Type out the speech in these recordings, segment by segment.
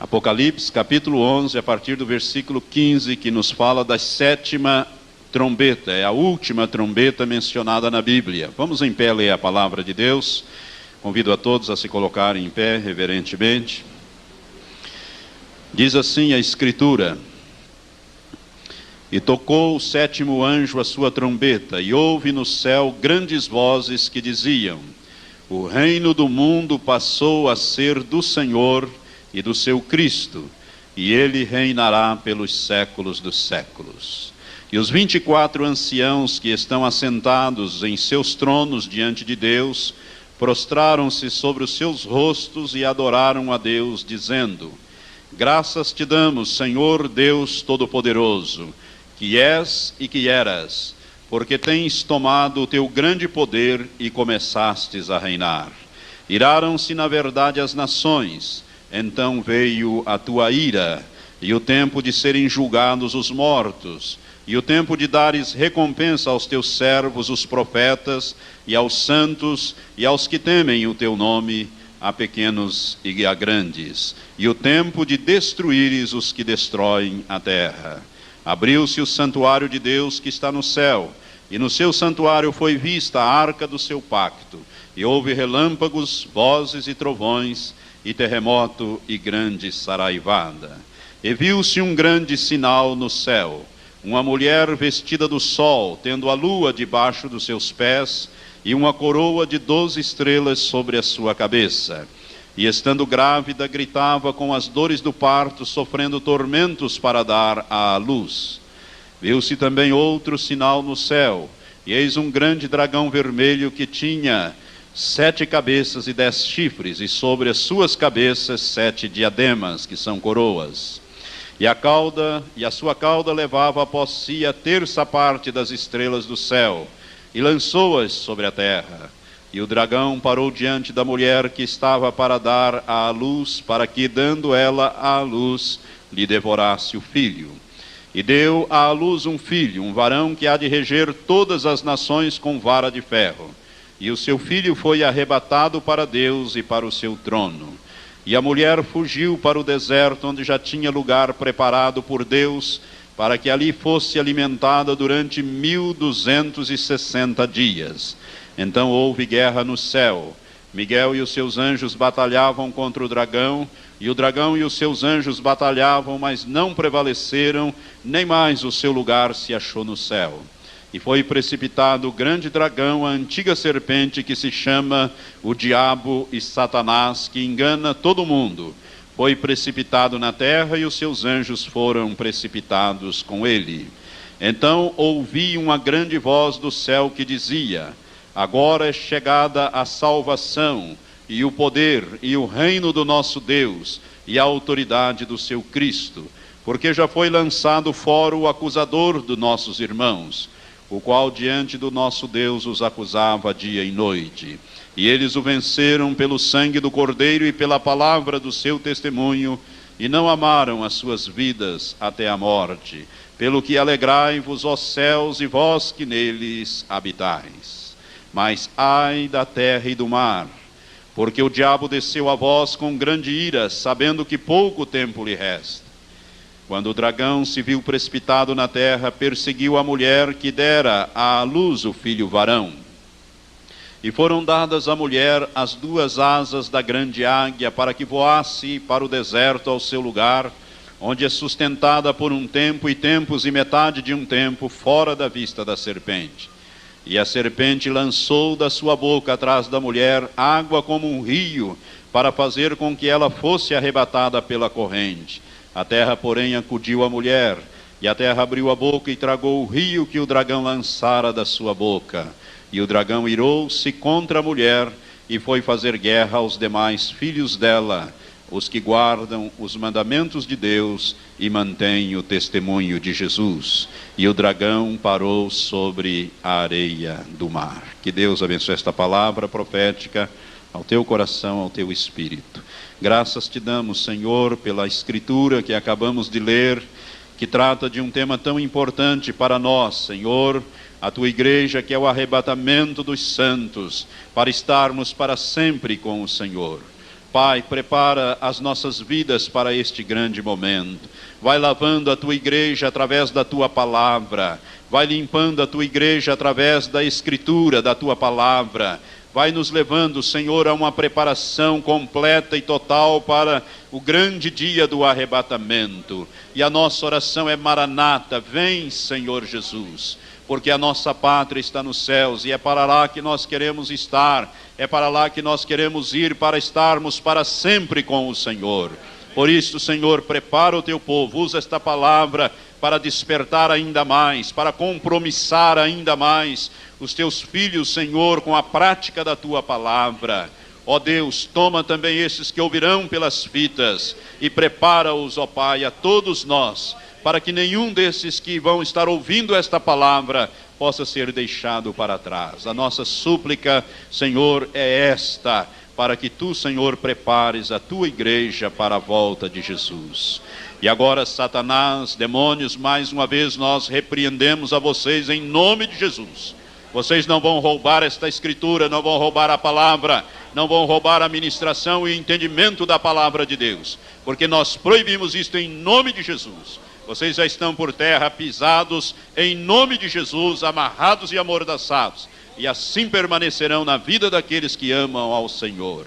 Apocalipse, capítulo 11, a partir do versículo 15, que nos fala da sétima trombeta. É a última trombeta mencionada na Bíblia. Vamos em pé ler a palavra de Deus. Convido a todos a se colocarem em pé, reverentemente. Diz assim a Escritura: E tocou o sétimo anjo a sua trombeta, e houve no céu grandes vozes que diziam: O reino do mundo passou a ser do Senhor e do seu Cristo, e ele reinará pelos séculos dos séculos. E os 24 anciãos que estão assentados em seus tronos diante de Deus, prostraram-se sobre os seus rostos e adoraram a Deus, dizendo: Graças te damos, Senhor Deus Todo-Poderoso, que és e que eras, porque tens tomado o teu grande poder e começastes a reinar. Iraram-se na verdade as nações, então veio a tua ira, e o tempo de serem julgados os mortos, e o tempo de dares recompensa aos teus servos, os profetas, e aos santos, e aos que temem o teu nome, a pequenos e a grandes, e o tempo de destruíres os que destroem a terra. Abriu-se o santuário de Deus que está no céu, e no seu santuário foi vista a arca do seu pacto, e houve relâmpagos, vozes e trovões, e terremoto e grande saraivada. E viu-se um grande sinal no céu, uma mulher vestida do sol, tendo a lua debaixo dos seus pés, e uma coroa de 12 estrelas sobre a sua cabeça. E estando grávida, gritava com as dores do parto, sofrendo tormentos para dar à luz. Viu-se também outro sinal no céu, e eis um grande dragão vermelho que tinha 7 cabeças e 10 chifres, e sobre as suas cabeças 7 diademas, que são coroas. E a sua cauda levava após si a terça parte das estrelas do céu, e lançou-as sobre a terra. E o dragão parou diante da mulher que estava para dar à luz, para que, dando ela à luz, lhe devorasse o filho. E deu à luz um filho, um varão que há de reger todas as nações com vara de ferro. E o seu filho foi arrebatado para Deus e para o seu trono. E a mulher fugiu para o deserto, onde já tinha lugar preparado por Deus, para que ali fosse alimentada durante 1260 dias. Então houve guerra no céu. Miguel e os seus anjos batalhavam contra o dragão, e o dragão e os seus anjos batalhavam, mas não prevaleceram, nem mais o seu lugar se achou no céu. E foi precipitado o grande dragão, a antiga serpente, que se chama o Diabo e Satanás, que engana todo mundo. Foi precipitado na terra, e os seus anjos foram precipitados com ele. Então ouvi uma grande voz do céu que dizia: Agora é chegada a salvação, e o poder, e o reino do nosso Deus, e a autoridade do seu Cristo, porque já foi lançado fora o acusador dos nossos irmãos, o qual diante do nosso Deus os acusava dia e noite. E eles o venceram pelo sangue do Cordeiro e pela palavra do seu testemunho, e não amaram as suas vidas até a morte. Pelo que alegrai-vos, ó céus, e vós que neles habitais. Mas ai da terra e do mar, porque o diabo desceu a vós com grande ira, sabendo que pouco tempo lhe resta. Quando o dragão se viu precipitado na terra, perseguiu a mulher que dera à luz o filho varão. E foram dadas à mulher as 2 asas da grande águia, para que voasse para o deserto ao seu lugar, onde é sustentada por um tempo e tempos e metade de um tempo, fora da vista da serpente. E a serpente lançou da sua boca atrás da mulher água como um rio, para fazer com que ela fosse arrebatada pela corrente. A terra, porém, acudiu a mulher, e a terra abriu a boca e tragou o rio que o dragão lançara da sua boca. E o dragão irou-se contra a mulher, e foi fazer guerra aos demais filhos dela, os que guardam os mandamentos de Deus e mantêm o testemunho de Jesus. E o dragão parou sobre a areia do mar. Que Deus abençoe esta palavra profética ao teu coração, ao teu espírito. Graças te damos, Senhor, pela escritura que acabamos de ler, que trata de um tema tão importante para nós, Senhor, a tua igreja, que é o arrebatamento dos santos, para estarmos para sempre com o Senhor. Pai, prepara as nossas vidas para este grande momento. Vai lavando a tua igreja através da tua palavra. Vai limpando a tua igreja através da escritura da tua palavra. Vai nos levando, Senhor, a uma preparação completa e total para o grande dia do arrebatamento. E a nossa oração é: Maranata, vem, Senhor Jesus. Porque a nossa pátria está nos céus, e é para lá que nós queremos estar, é para lá que nós queremos ir, para estarmos para sempre com o Senhor. Por isso, Senhor, prepara o teu povo, usa esta palavra para despertar ainda mais, para compromissar ainda mais os teus filhos, Senhor, com a prática da tua palavra. Ó Deus, toma também esses que ouvirão pelas fitas e prepara-os, ó Pai, a todos nós, para que nenhum desses que vão estar ouvindo esta palavra possa ser deixado para trás. A nossa súplica, Senhor, é esta, para que tu, Senhor, prepares a tua igreja para a volta de Jesus. E agora, Satanás, demônios, mais uma vez nós repreendemos a vocês em nome de Jesus. Vocês não vão roubar esta escritura, não vão roubar a palavra, não vão roubar a ministração e entendimento da palavra de Deus, porque nós proibimos isto em nome de Jesus. Vocês já estão por terra, pisados em nome de Jesus, amarrados e amordaçados, e assim permanecerão na vida daqueles que amam ao Senhor.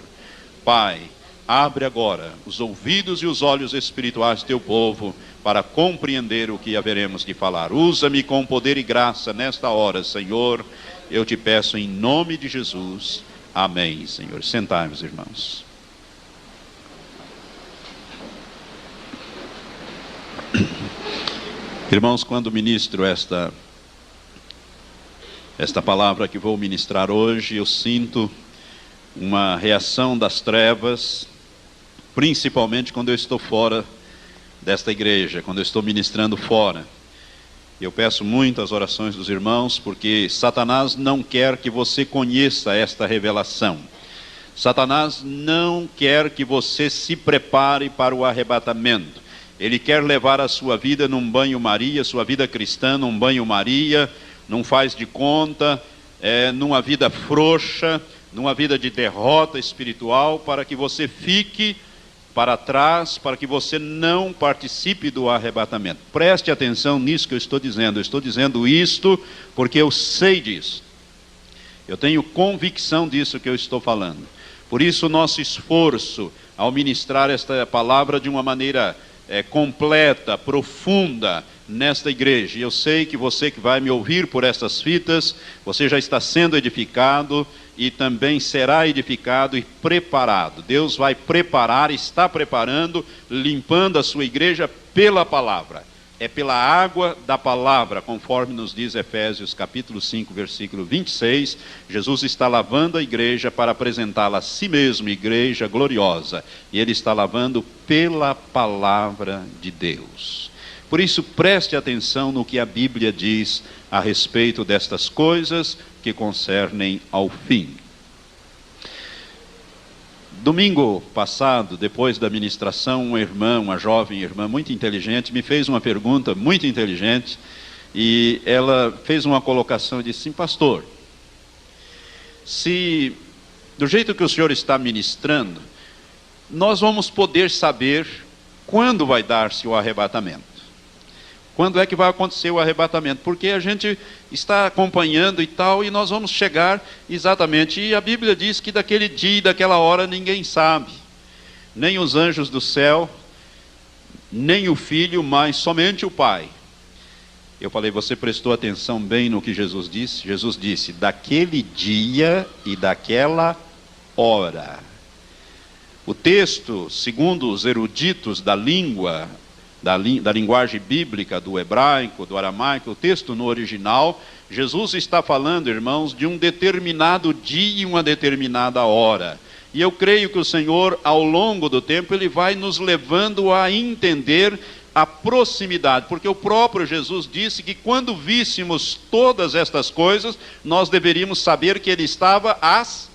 Pai, abre agora os ouvidos e os olhos espirituais do teu povo para compreender o que haveremos de falar. Usa-me com poder e graça nesta hora, Senhor. Eu te peço em nome de Jesus. Amém, Senhor. Sentai-vos, irmãos. Irmãos, quando ministro esta palavra que vou ministrar hoje, eu sinto uma reação das trevas, principalmente quando eu estou fora desta igreja, quando eu estou ministrando fora. Eu peço muito as orações dos irmãos, porque Satanás não quer que você conheça esta revelação. Satanás não quer que você se prepare para o arrebatamento. Ele quer levar a sua vida num banho-maria, sua vida cristã num banho-maria, num faz de conta, numa vida frouxa, numa vida de derrota espiritual, para que você fique para trás, para que você não participe do arrebatamento. Preste atenção nisso que eu estou dizendo. Eu estou dizendo isto porque eu sei disso. Eu tenho convicção disso que eu estou falando. Por isso o nosso esforço ao ministrar esta palavra de uma maneira completa, profunda nesta igreja. E eu sei que você que vai me ouvir por estas fitas, você já está sendo edificado e também será edificado e preparado. Deus vai preparar, está preparando, limpando a sua igreja pela palavra. É pela água da palavra, conforme nos diz Efésios capítulo 5, versículo 26, Jesus está lavando a igreja para apresentá-la a si mesmo, igreja gloriosa, e Ele está lavando pela palavra de Deus. Por isso, preste atenção no que a Bíblia diz a respeito destas coisas que concernem ao fim. Domingo passado, depois da ministração, uma jovem irmã muito inteligente, me fez uma pergunta muito inteligente, e ela fez uma colocação e disse assim: pastor, se do jeito que o senhor está ministrando, nós vamos poder saber quando vai dar-se o arrebatamento. Quando é que vai acontecer o arrebatamento? Porque a gente está acompanhando e tal, e nós vamos chegar exatamente. E a Bíblia diz que daquele dia e daquela hora ninguém sabe. Nem os anjos do céu, nem o Filho, mas somente o Pai. Eu falei, você prestou atenção bem no que Jesus disse? Jesus disse, daquele dia e daquela hora. O texto, segundo os eruditos da língua, da linguagem bíblica, do hebraico, do aramaico, o texto no original, Jesus está falando, irmãos, de um determinado dia e uma determinada hora. E eu creio que o Senhor, ao longo do tempo, Ele vai nos levando a entender a proximidade, porque o próprio Jesus disse que quando víssemos todas estas coisas, nós deveríamos saber que Ele estava às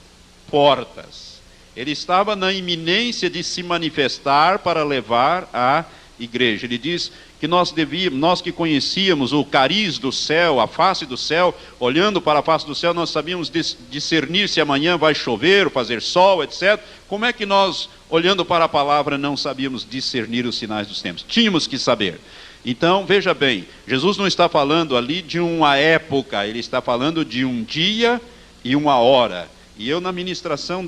portas. Ele estava na iminência de se manifestar para levar a igreja. Ele diz que nós que conhecíamos o cariz do céu, a face do céu, olhando para a face do céu, nós sabíamos discernir se amanhã vai chover, fazer sol, etc. Como é que nós, olhando para a palavra, não sabíamos discernir os sinais dos tempos? Tínhamos que saber. Então, veja bem, Jesus não está falando ali de uma época, ele está falando de um dia e uma hora. E eu, na ministração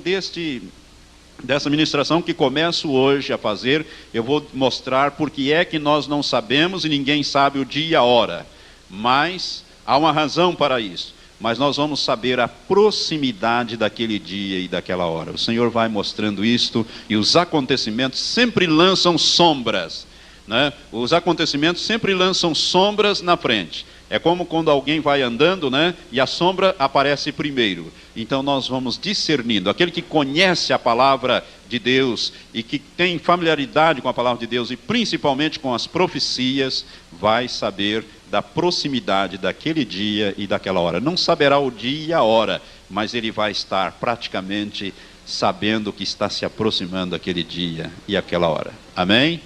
dessa ministração que começo hoje a fazer, eu vou mostrar por que é que nós não sabemos e ninguém sabe o dia e a hora. Mas há uma razão para isso. Mas nós vamos saber a proximidade daquele dia e daquela hora. O Senhor vai mostrando isto, e os acontecimentos sempre lançam sombras, né? Os acontecimentos sempre lançam sombras na frente. É como quando alguém vai andando, né? E a sombra aparece primeiro. Então nós vamos discernindo. Aquele que conhece a palavra de Deus e que tem familiaridade com a palavra de Deus e principalmente com as profecias, vai saber da proximidade daquele dia e daquela hora. Não saberá o dia e a hora, mas ele vai estar praticamente sabendo que está se aproximando aquele dia e aquela hora. Amém?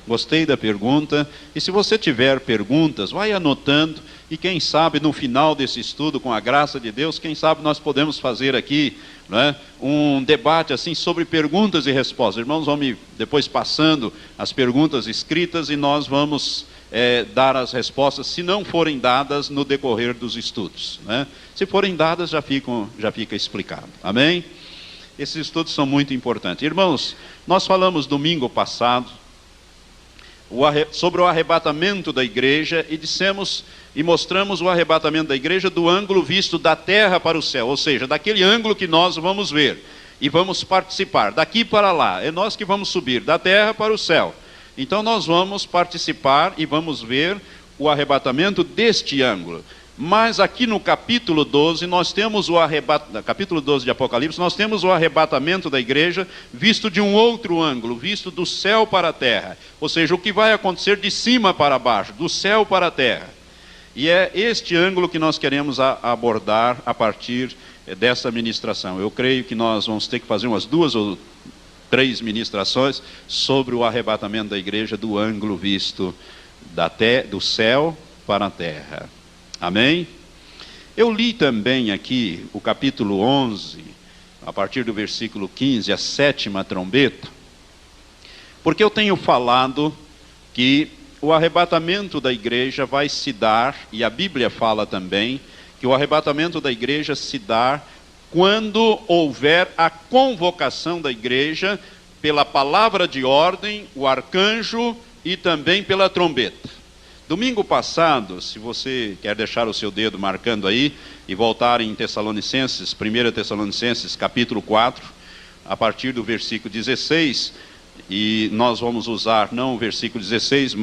Gostei da pergunta, e se você tiver perguntas, vai anotando, e quem sabe no final desse estudo, com a graça de Deus, quem sabe nós podemos fazer aqui, né, um debate assim sobre perguntas e respostas. Irmãos, vão me depois passando as perguntas escritas, e nós vamos dar as respostas, se não forem dadas no decorrer dos estudos, né? Se forem dadas, já fica explicado. Amém? Esses estudos são muito importantes. Irmãos, nós falamos domingo passado sobre o arrebatamento da igreja, e dissemos e mostramos o arrebatamento da igreja do ângulo visto da terra para o céu, ou seja, daquele ângulo que nós vamos ver e vamos participar, daqui para lá, é nós que vamos subir da terra para o céu. Então nós vamos participar e vamos ver o arrebatamento deste ângulo. Mas aqui no capítulo 12, nós temos capítulo 12 de Apocalipse, nós temos o arrebatamento da igreja visto de um outro ângulo, visto do céu para a terra. Ou seja, o que vai acontecer de cima para baixo, do céu para a terra. E é este ângulo que nós queremos abordar a partir dessa ministração. Eu creio que nós vamos ter que fazer umas 2 ou 3 ministrações sobre o arrebatamento da igreja do ângulo visto do céu para a terra. Amém? Eu li também aqui o capítulo 11, a partir do versículo 15, a 7ª trombeta, porque eu tenho falado que o arrebatamento da igreja vai se dar, e a Bíblia fala também, que o arrebatamento da igreja se dá quando houver a convocação da igreja pela palavra de ordem, o arcanjo e também pela trombeta. Domingo passado, se você quer deixar o seu dedo marcando aí e voltar em Tessalonicenses, 1 Tessalonicenses capítulo 4, a partir do versículo 16, e nós vamos usar não o versículo 16,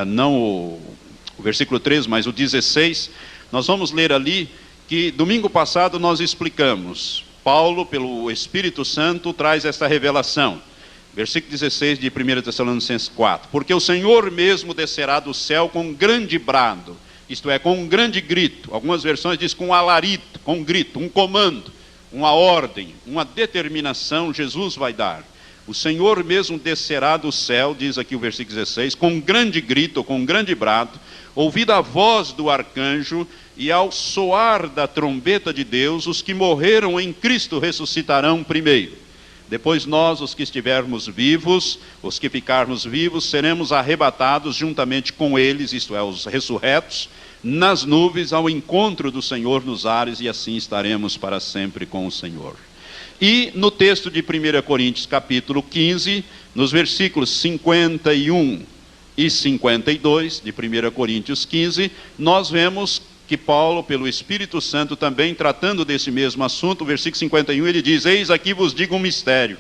não o versículo 13, mas o 16, nós vamos ler ali que domingo passado nós explicamos, Paulo, pelo Espírito Santo, traz esta revelação. Versículo 16 de 1 Tessalonicenses 4. Porque o Senhor mesmo descerá do céu com um grande brado, isto é, com um grande grito. Algumas versões dizem com um alarido, com um grito, um comando, uma ordem, uma determinação Jesus vai dar. O Senhor mesmo descerá do céu, diz aqui o versículo 16, com um grande grito, ou com um grande brado, ouvida a voz do arcanjo, e ao soar da trombeta de Deus, os que morreram em Cristo ressuscitarão primeiro. Depois nós, os que estivermos vivos, os que ficarmos vivos, seremos arrebatados juntamente com eles, isto é, os ressurretos, nas nuvens ao encontro do Senhor nos ares, e assim estaremos para sempre com o Senhor. E no texto de 1 Coríntios capítulo 15, nos versículos 51 e 52 de 1 Coríntios 15, nós vemos que Paulo, pelo Espírito Santo, também tratando desse mesmo assunto, o versículo 51, ele diz: eis aqui vos digo um mistério,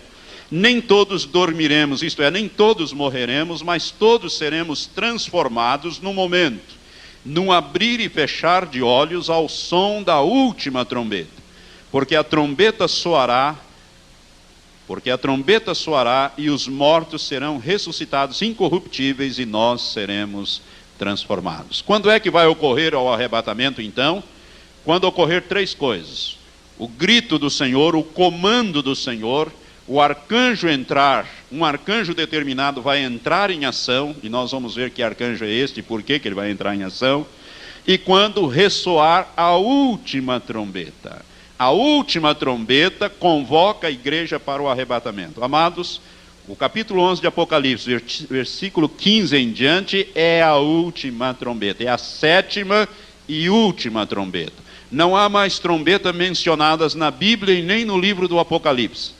nem todos dormiremos, isto é, nem todos morreremos, mas todos seremos transformados num momento, num abrir e fechar de olhos, ao som da última trombeta, porque a trombeta soará, e os mortos serão ressuscitados incorruptíveis, e nós seremos transformados. Quando é que vai ocorrer o arrebatamento então? Quando ocorrer 3 coisas: o grito do Senhor, o comando do Senhor, o arcanjo entrar um arcanjo determinado vai entrar em ação, e nós vamos ver que arcanjo é este e por que ele vai entrar em ação, e quando ressoar a última trombeta. A última trombeta convoca a igreja para o arrebatamento. Amados, o capítulo 11 de Apocalipse, versículo 15 em diante, é a última trombeta, é a sétima e última trombeta. Não há mais trombetas mencionadas na Bíblia e nem no livro do Apocalipse.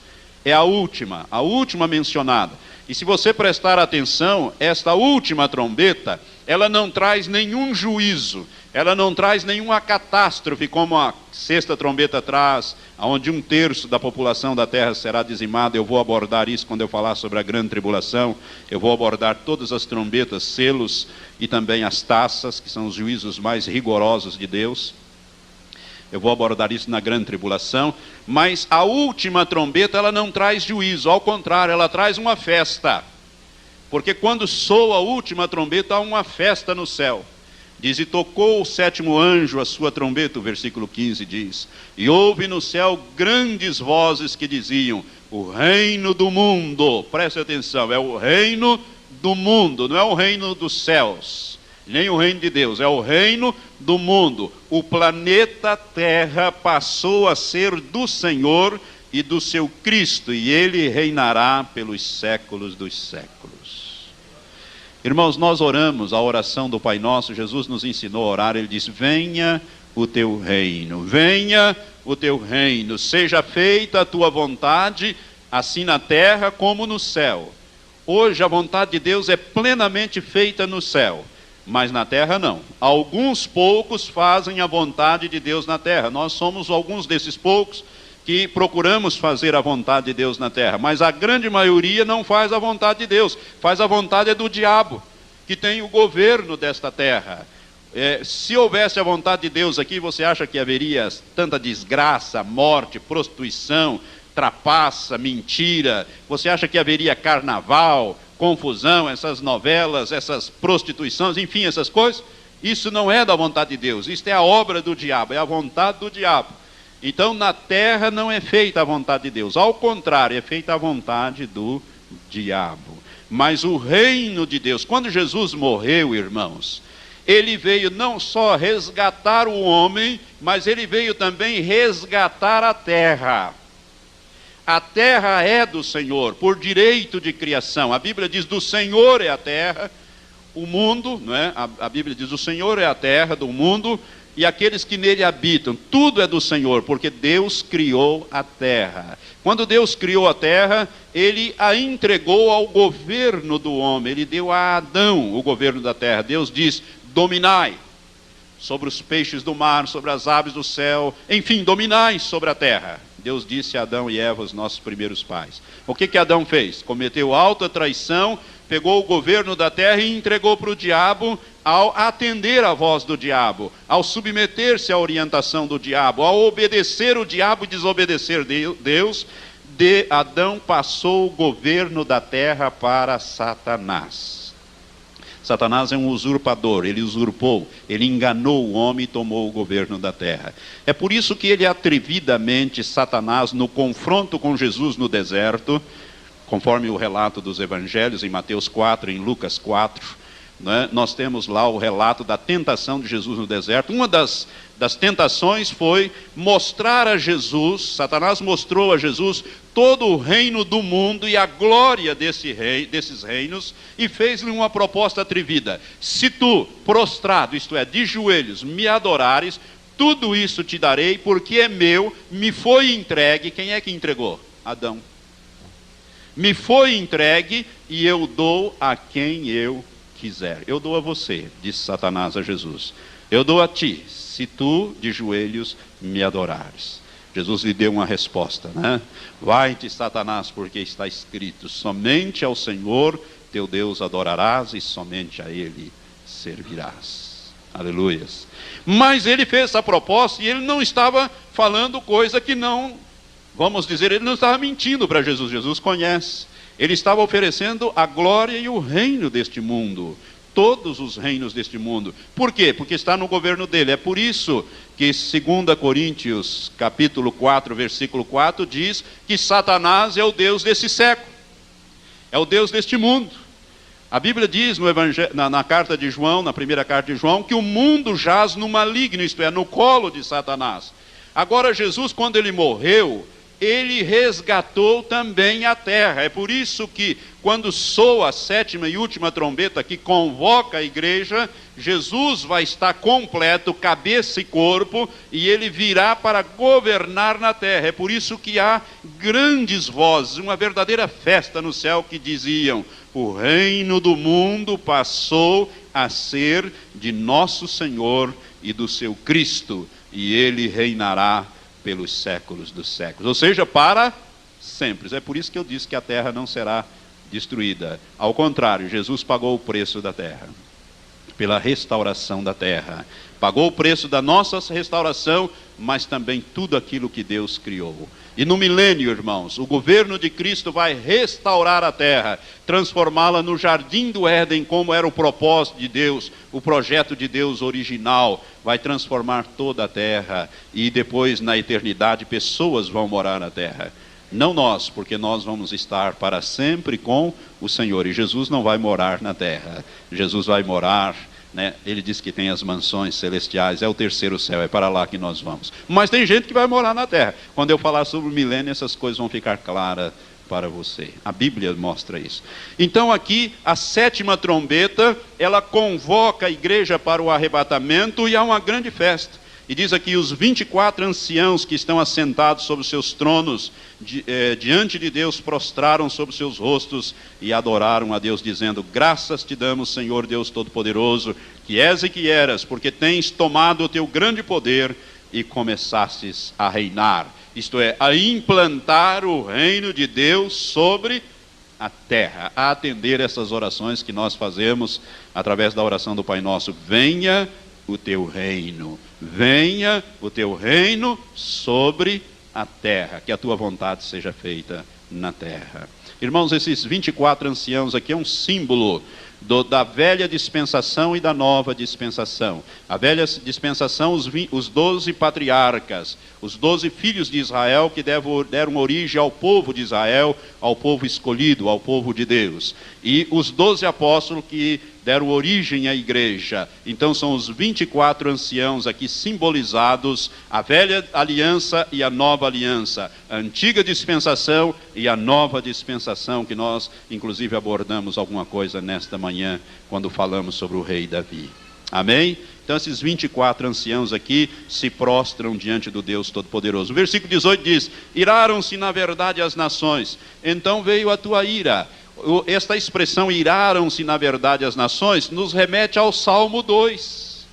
É a última mencionada. E se você prestar atenção, esta última trombeta, ela não traz nenhum juízo, ela não traz nenhuma catástrofe, como a sexta trombeta traz, onde 1/3 da população da terra será dizimada. Eu vou abordar isso quando eu falar sobre a grande tribulação. Eu vou abordar todas as trombetas, selos e também as taças, que são os juízos mais rigorosos de Deus. Eu vou abordar isso na grande tribulação, mas a última trombeta, ela não traz juízo, ao contrário, ela traz uma festa. Porque quando soa a última trombeta, há uma festa no céu. Diz, e tocou o sétimo anjo a sua trombeta, o versículo 15 diz, e houve no céu grandes vozes que diziam, o reino do mundo, preste atenção, é o reino do mundo, não é o reino dos céus, nem o reino de Deus, é o reino do mundo. O planeta Terra passou a ser do Senhor e do seu Cristo, e ele reinará pelos séculos dos séculos. Irmãos, nós oramos a oração do Pai Nosso. Jesus nos ensinou a orar. Ele diz, venha o teu reino, venha o teu reino, seja feita a tua vontade, assim na terra como no céu. Hoje a vontade de Deus é plenamente feita no céu, mas na terra não. Alguns poucos fazem a vontade de Deus na terra. Nós somos alguns desses poucos que procuramos fazer a vontade de Deus na terra, mas a grande maioria não faz a vontade de Deus, faz a vontade do diabo, que tem o governo desta terra. Se houvesse a vontade de Deus aqui, você acha que haveria tanta desgraça, morte, prostituição, trapaça, mentira? Você acha que haveria carnaval, confusão, essas novelas, essas prostituições, enfim, essas coisas? Isso não é da vontade de Deus, isso é a obra do diabo, é a vontade do diabo. Então na terra não é feita a vontade de Deus, ao contrário, é feita a vontade do diabo. Mas o reino de Deus, quando Jesus morreu, irmãos, ele veio não só resgatar o homem, mas ele veio também resgatar a terra. A terra é do Senhor, por direito de criação. A Bíblia diz, do Senhor é a terra, o mundo, não é? A Bíblia diz, o Senhor é a terra do mundo, e aqueles que nele habitam, tudo é do Senhor, porque Deus criou a terra. Quando Deus criou a terra, ele a entregou ao governo do homem, ele deu a Adão o governo da terra. Deus diz, dominai sobre os peixes do mar, sobre as aves do céu, enfim, dominai sobre a terra. Deus disse a Adão e Eva, os nossos primeiros pais. O que Adão fez? Cometeu alta traição, pegou o governo da terra e entregou para o diabo. Ao atender a voz do diabo, ao submeter-se à orientação do diabo, ao obedecer o diabo e desobedecer Deus, Adão passou o governo da terra para Satanás. Satanás é um usurpador, ele usurpou, ele enganou o homem e tomou o governo da terra. É por isso que ele atrevidamente, Satanás, no confronto com Jesus no deserto, conforme o relato dos evangelhos, em Mateus 4, em Lucas 4, nós temos lá o relato da tentação de Jesus no deserto. Uma das tentações foi mostrar a Jesus, Satanás mostrou a Jesus todo o reino do mundo e a glória desses reinos, e fez-lhe uma proposta atrevida. Se tu, prostrado, isto é, de joelhos, me adorares, tudo isso te darei, porque é meu, me foi entregue. Quem é que entregou? Adão. Me foi entregue e eu dou a quem eu quiser. Eu dou a você, disse Satanás a Jesus. Eu dou a ti, se tu de joelhos me adorares. Jesus lhe deu uma resposta, né? Vai-te, Satanás, porque está escrito, somente ao Senhor teu Deus adorarás e somente a Ele servirás. Aleluias. Mas ele fez essa proposta e ele não estava falando coisa que não, vamos dizer, ele não estava mentindo para Jesus. Jesus conhece. Ele estava oferecendo a glória e o reino deste mundo, todos os reinos deste mundo. Por quê? Porque está no governo dele. É por isso que 2 Coríntios, capítulo 4, versículo 4, diz que Satanás é o Deus desse século. é o Deus deste mundo. A Bíblia diz na carta de João, na primeira carta de João, que o mundo jaz no maligno, isto é, no colo de Satanás. Agora Jesus, quando ele morreu, ele resgatou também a terra. É por isso que quando soa a sétima e última trombeta que convoca a igreja, Jesus vai estar completo, cabeça e corpo, e ele virá para governar na terra. É por isso que há grandes vozes, uma verdadeira festa no céu que diziam: o reino do mundo passou a ser de nosso Senhor e do seu Cristo, e ele reinará pelos séculos dos séculos, ou seja, para sempre. É por isso que eu disse que a terra não será destruída. Ao contrário, Jesus pagou o preço da terra, pela restauração da terra. Pagou o preço da nossa restauração, mas também tudo aquilo que Deus criou. E no milênio, irmãos, o governo de Cristo vai restaurar a terra, transformá-la no jardim do Éden, como era o propósito de Deus, o projeto de Deus original. Vai transformar toda a terra, e depois, na eternidade, pessoas vão morar na terra. Não nós, porque nós vamos estar para sempre com o Senhor. E Jesus não vai morar na terra. Jesus vai morar, né? Ele diz que tem as mansões celestiais, é o terceiro céu, é para lá que nós vamos. Mas tem gente que vai morar na terra. Quando eu falar sobre o milênio, essas coisas vão ficar claras para você. A Bíblia mostra isso. Então aqui, a sétima trombeta, ela convoca a igreja para o arrebatamento, e há uma grande festa. E diz aqui: os 24 anciãos que estão assentados sobre os seus tronos, diante de Deus, prostraram sobre seus rostos e adoraram a Deus, dizendo: graças te damos, Senhor Deus Todo-Poderoso, que és e que eras, porque tens tomado o teu grande poder e começastes a reinar. Isto é, a implantar o reino de Deus sobre a terra, a atender essas orações que nós fazemos através da oração do Pai Nosso. Venha o teu reino, venha o teu reino sobre a terra, que a tua vontade seja feita na terra. Irmãos, esses 24 anciãos aqui é um símbolo da velha dispensação e da nova dispensação. A velha dispensação, os 12 patriarcas, os 12 filhos de Israel que deram origem ao povo de Israel, ao povo escolhido, ao povo de Deus. E os 12 apóstolos que deram origem à igreja. Então são os 24 anciãos aqui simbolizados, a velha aliança e a nova aliança, a antiga dispensação e a nova dispensação, que nós inclusive abordamos alguma coisa nesta manhã, quando falamos sobre o rei Davi. Amém? Então esses 24 anciãos aqui se prostram diante do Deus Todo-Poderoso. O versículo 18 diz: iraram-se na verdade as nações, então veio a tua ira. Esta expressão, iraram-se na verdade as nações, nos remete ao Salmo 2.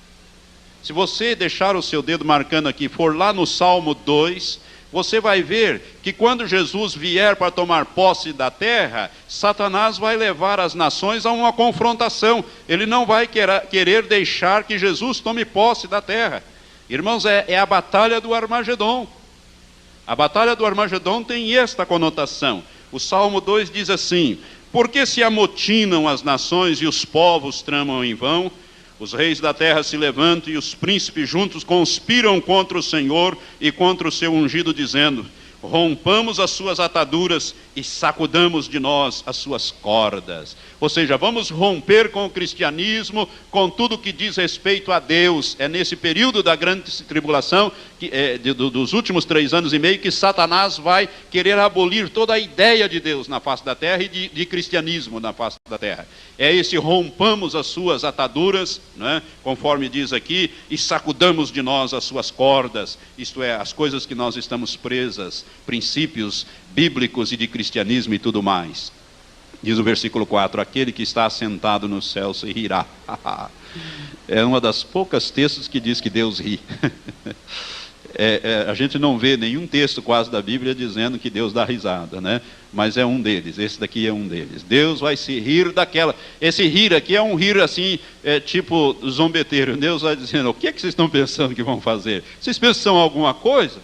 Se você deixar o seu dedo marcando aqui, for lá no Salmo 2, você vai ver que quando Jesus vier para tomar posse da terra, Satanás vai levar as nações a uma confrontação. Ele não vai querer deixar que Jesus tome posse da terra. Irmãos, é a batalha do Armagedon. A batalha do Armagedon tem esta conotação. O Salmo 2 diz assim: porque se amotinam as nações e os povos tramam em vão, os reis da terra se levantam e os príncipes juntos conspiram contra o Senhor e contra o seu ungido, dizendo: rompamos as suas ataduras e sacudamos de nós as suas cordas. Ou seja, vamos romper com o cristianismo, com tudo que diz respeito a Deus. É nesse período da grande tribulação, dos últimos 3 anos e meio, que Satanás vai querer abolir toda a ideia de Deus na face da terra e de cristianismo na face da terra. É esse rompamos as suas ataduras, né, conforme diz aqui, e sacudamos de nós as suas cordas, isto é, as coisas que nós estamos presas, princípios bíblicos e de cristianismo e tudo mais. Diz o versículo 4, aquele que está assentado no céu se rirá. É uma das poucas textos que diz que Deus ri. A gente não vê nenhum texto quase da Bíblia dizendo que Deus dá risada, né? Mas é um deles, esse daqui é um deles. Deus vai se rir daquela. Esse rir aqui é um rir assim, tipo zombeteiro. Deus vai dizendo: o que é que vocês estão pensando que vão fazer? Vocês pensam alguma coisa?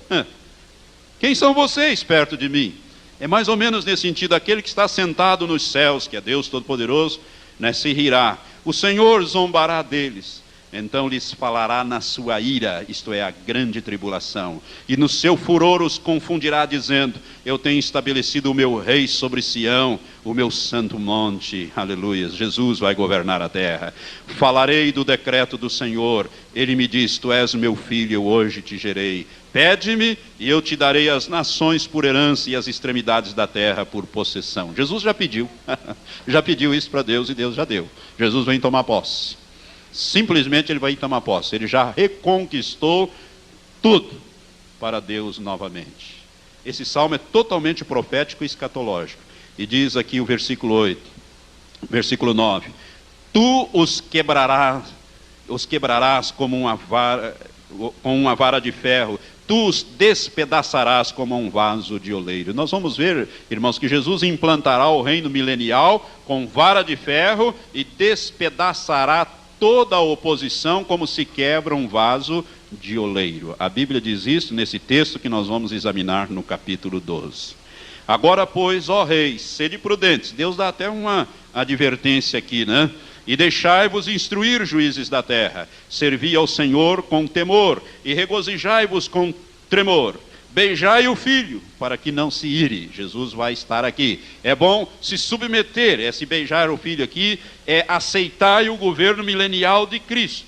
Quem são vocês perto de mim? É mais ou menos nesse sentido: aquele que está sentado nos céus, que é Deus Todo-Poderoso, né, se rirá. O Senhor zombará deles. Então lhes falará na sua ira, isto é, a grande tribulação. E no seu furor os confundirá, dizendo: eu tenho estabelecido o meu rei sobre Sião, o meu santo monte. Aleluia. Jesus vai governar a terra. Falarei do decreto do Senhor. Ele me diz: tu és meu filho, eu hoje te gerei. Pede-me e eu te darei as nações por herança e as extremidades da terra por possessão. Jesus já pediu. Já pediu isso para Deus e Deus já deu. Jesus vem tomar posse. Simplesmente ele vai tomar posse. Ele já reconquistou tudo para Deus novamente. Esse salmo é totalmente profético e escatológico. E diz aqui o versículo 8, versículo 9: tu os quebrarás como uma vara de ferro, tu os despedaçarás como um vaso de oleiro. Nós vamos ver, irmãos, que Jesus implantará o reino milenial com vara de ferro e despedaçará toda a oposição como se quebra um vaso de oleiro. A Bíblia diz isso nesse texto que nós vamos examinar no capítulo 12. Agora, pois, ó reis, sede prudentes. Deus dá até uma advertência aqui, né? E deixai-vos instruir, juízes da terra. Servi ao Senhor com temor e regozijai-vos com tremor. Beijai o filho, para que não se ire. Jesus vai estar aqui. É bom se submeter. Esse beijar o filho aqui é aceitar o governo milenial de Cristo.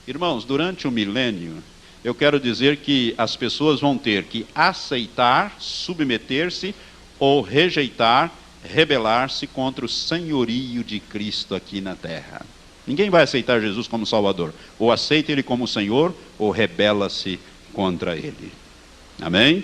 Irmãos, durante o milênio, eu quero dizer que as pessoas vão ter que aceitar, submeter-se ou rejeitar, rebelar-se contra o senhorio de Cristo aqui na terra. Ninguém vai aceitar Jesus como Salvador. Ou aceita Ele como Senhor, ou rebela-se contra Ele. Amém?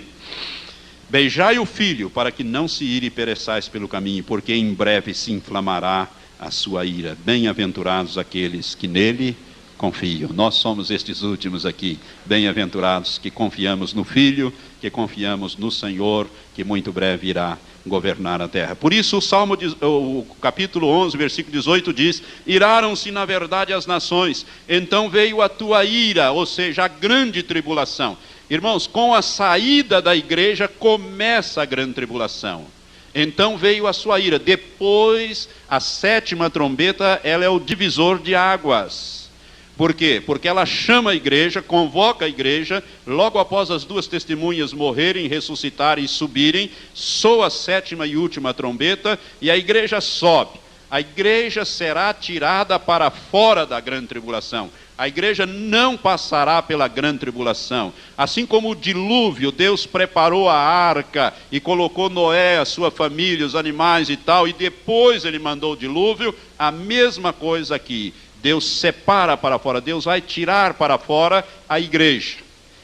Beijai o filho, para que não se ire e pereçais pelo caminho, porque em breve se inflamará a sua ira. Bem-aventurados aqueles que nele confiam. Nós somos estes últimos aqui, bem-aventurados que confiamos no Filho, que confiamos no Senhor, que muito breve irá governar a terra. Por isso o capítulo 11, versículo 18 diz: iraram-se na verdade as nações, então veio a tua ira, ou seja, a grande tribulação. Irmãos, com a saída da igreja começa a grande tribulação. Então veio a sua ira. Depois, a sétima trombeta, ela é o divisor de águas. Por quê? Porque ela chama a igreja, convoca a igreja, logo após as duas testemunhas morrerem, ressuscitarem e subirem, soa a sétima e última trombeta, e a igreja sobe. A igreja será tirada para fora da grande tribulação. A igreja não passará pela grande tribulação. Assim como o dilúvio, Deus preparou a arca e colocou Noé, a sua família, os animais e tal, e depois ele mandou o dilúvio, a mesma coisa aqui. Deus separa para fora, Deus vai tirar para fora a igreja.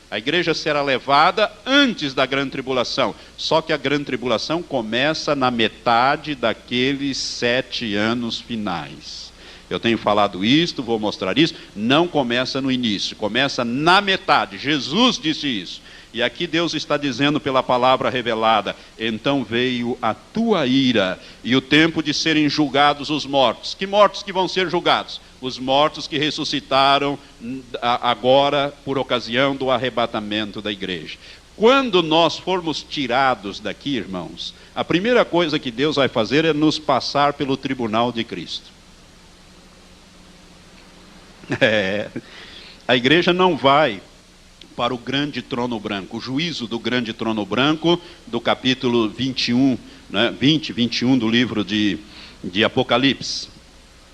A igreja será levada antes da grande tribulação. Só que a grande tribulação começa na metade daqueles 7 anos finais. Eu tenho falado isto, vou mostrar isso. Não começa no início, começa na metade. Jesus disse isso. E aqui Deus está dizendo pela palavra revelada: então veio a tua ira e o tempo de serem julgados os mortos. Que mortos que vão ser julgados? Os mortos que ressuscitaram agora por ocasião do arrebatamento da igreja. Quando nós formos tirados daqui, irmãos, a primeira coisa que Deus vai fazer é nos passar pelo tribunal de Cristo. A igreja não vai para o grande trono branco, o juízo do grande trono branco, do capítulo 21, né, 21 do livro de Apocalipse.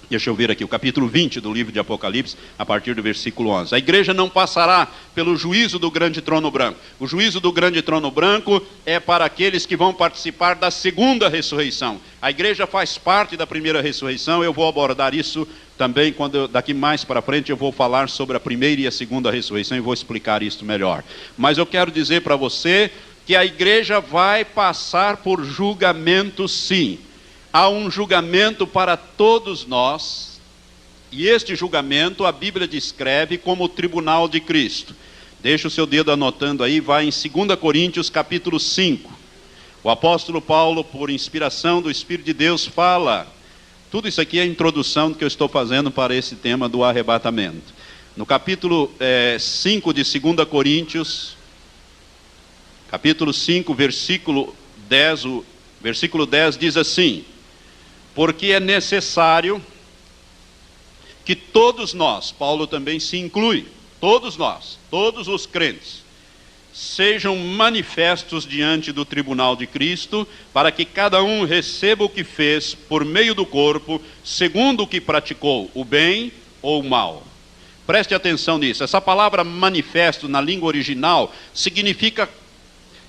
Deixa eu ver aqui, o capítulo 20 do livro de Apocalipse, a partir do versículo 11. A igreja não passará pelo juízo do grande trono branco. O juízo do grande trono branco é para aqueles que vão participar da segunda ressurreição. A igreja faz parte da primeira ressurreição, eu vou abordar isso também, daqui mais para frente eu vou falar sobre a primeira e a segunda ressurreição e vou explicar isso melhor. Mas eu quero dizer para você que a igreja vai passar por julgamento, sim. Há um julgamento para todos nós, e este julgamento a Bíblia descreve como o tribunal de Cristo. Deixa o seu dedo anotando aí, vai em 2 Coríntios capítulo 5. O apóstolo Paulo, por inspiração do Espírito de Deus, fala. Tudo isso aqui é a introdução que eu estou fazendo para esse tema do arrebatamento. No capítulo 5 de 2 Coríntios, capítulo 5, versículo 10, o versículo 10 diz assim: porque é necessário que todos nós, Paulo também se inclui, todos nós, todos os crentes, sejam manifestos diante do tribunal de Cristo, para que cada um receba o que fez por meio do corpo, segundo o que praticou, o bem ou o mal. Preste atenção nisso. Essa palavra manifesto na língua original significa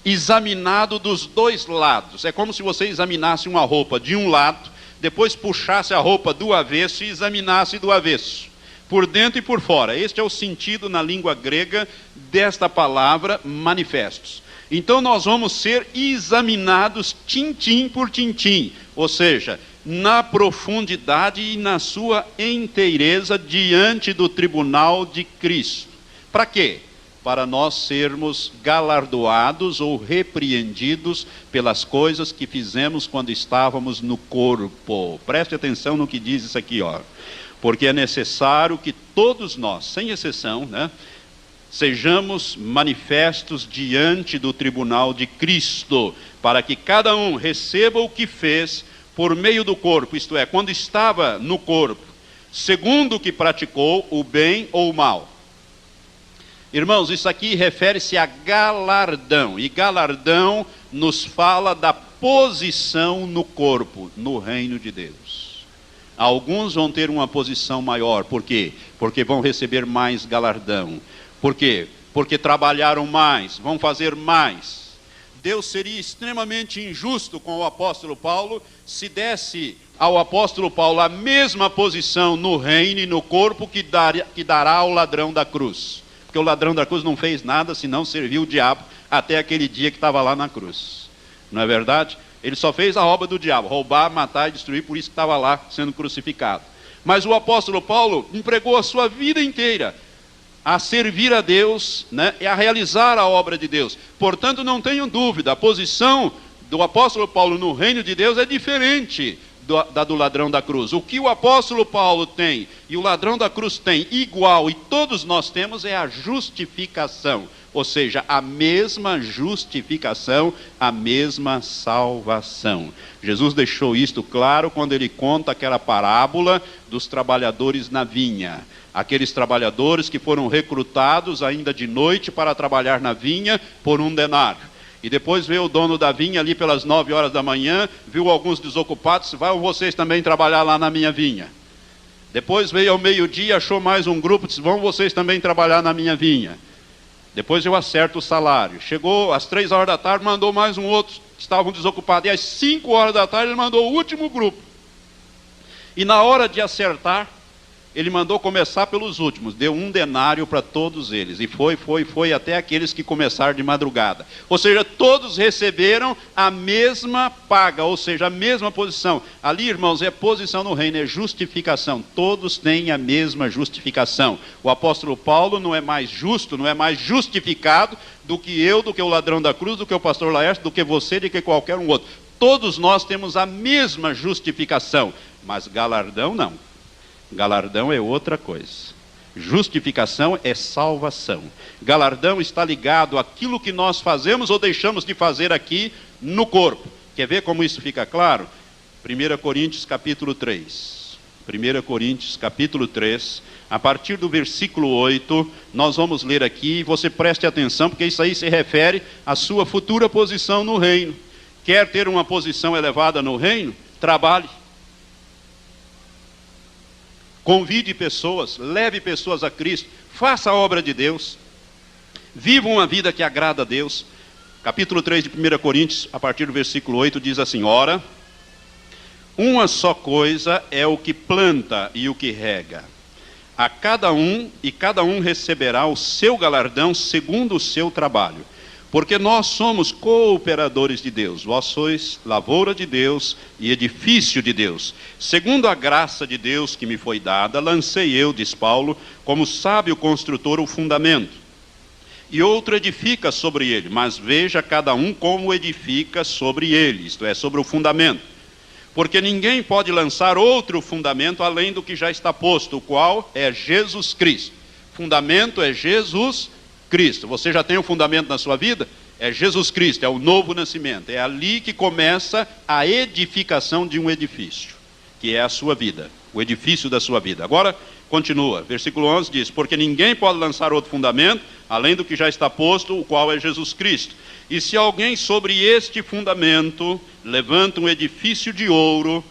examinado dos dois lados. É como se você examinasse uma roupa de um lado, depois puxasse a roupa do avesso e examinasse do avesso, por dentro e por fora. Este é o sentido na língua grega desta palavra manifestos. Então nós vamos ser examinados tintim por tintim, ou seja, na profundidade e na sua inteireza diante do tribunal de Cristo. Para quê? Para nós sermos galardoados ou repreendidos pelas coisas que fizemos quando estávamos no corpo. Preste atenção no que diz isso aqui, ó. Porque é necessário que todos nós, sem exceção, sejamos manifestos diante do tribunal de Cristo, para que cada um receba o que fez por meio do corpo, isto é, quando estava no corpo, segundo o que praticou, o bem ou o mal. Irmãos, isso aqui refere-se a galardão, e galardão nos fala da posição no corpo, no reino de Deus. Alguns vão ter uma posição maior, por quê? Porque vão receber mais galardão. Por quê? Porque trabalharam mais, vão fazer mais. Deus seria extremamente injusto com o apóstolo Paulo se desse ao apóstolo Paulo a mesma posição no reino e no corpo que dará ao ladrão da cruz. Porque o ladrão da cruz não fez nada senão servir o diabo até aquele dia que estava lá na cruz. Não é verdade? Ele só fez a obra do diabo, roubar, matar e destruir, por isso que estava lá sendo crucificado. Mas o apóstolo Paulo empregou a sua vida inteira a servir a Deus, e a realizar a obra de Deus. Portanto, não tenham dúvida, a posição do apóstolo Paulo no reino de Deus é diferente da do ladrão da cruz. O que o apóstolo Paulo tem e o ladrão da cruz tem igual, e todos nós temos, é a justificação. Ou seja, a mesma justificação, a mesma salvação. Jesus deixou isto claro quando ele conta aquela parábola dos trabalhadores na vinha. Aqueles trabalhadores que foram recrutados ainda de noite para trabalhar na vinha por 1 denário. E depois veio o dono da vinha ali pelas 9 horas da manhã, viu alguns desocupados, vão vocês também trabalhar lá na minha vinha. Depois veio ao meio-dia, achou mais um grupo, disse, vão vocês também trabalhar na minha vinha. Depois eu acerto o salário. Chegou às 3 horas da tarde, mandou mais um outro, estavam desocupados. E às 5 horas da tarde ele mandou o último grupo. E na hora de acertar, ele mandou começar pelos últimos, deu 1 denário para todos eles, e foi até aqueles que começaram de madrugada. Ou seja, todos receberam a mesma paga, ou seja, a mesma posição. Ali, irmãos, é posição no reino, é justificação, todos têm a mesma justificação. O apóstolo Paulo não é mais justo, não é mais justificado do que eu, do que o ladrão da cruz, do que o pastor Laércio, do que você, do que qualquer um outro. Todos nós temos a mesma justificação, mas galardão não. Galardão é outra coisa. Justificação é salvação. Galardão está ligado àquilo que nós fazemos ou deixamos de fazer aqui no corpo. Quer ver como isso fica claro? 1 Coríntios capítulo 3. 1 Coríntios capítulo 3, a partir do versículo 8, nós vamos ler aqui, e você preste atenção, porque isso aí se refere à sua futura posição no reino. Quer ter uma posição elevada no reino? Trabalhe. Convide pessoas, leve pessoas a Cristo, faça a obra de Deus, viva uma vida que agrada a Deus. Capítulo 3 de 1 Coríntios, a partir do versículo 8, diz assim, ora, uma só coisa é o que planta e o que rega, a cada um, e cada um receberá o seu galardão segundo o seu trabalho. Porque nós somos cooperadores de Deus, vós sois lavoura de Deus e edifício de Deus. Segundo a graça de Deus que me foi dada, lancei eu, diz Paulo, como sábio construtor o fundamento. E outro edifica sobre ele, mas veja cada um como edifica sobre ele, isto é, sobre o fundamento. Porque ninguém pode lançar outro fundamento além do que já está posto, o qual é Jesus Cristo. Fundamento é Jesus Cristo. Você já tem um fundamento na sua vida? É Jesus Cristo, é o novo nascimento. É ali que começa a edificação de um edifício, que é a sua vida. o edifício da sua vida. Agora, continua, versículo 11 diz: porque ninguém pode lançar outro fundamento, além do que já está posto, o qual é Jesus Cristo. E se alguém sobre este fundamento levanta um edifício de ouro,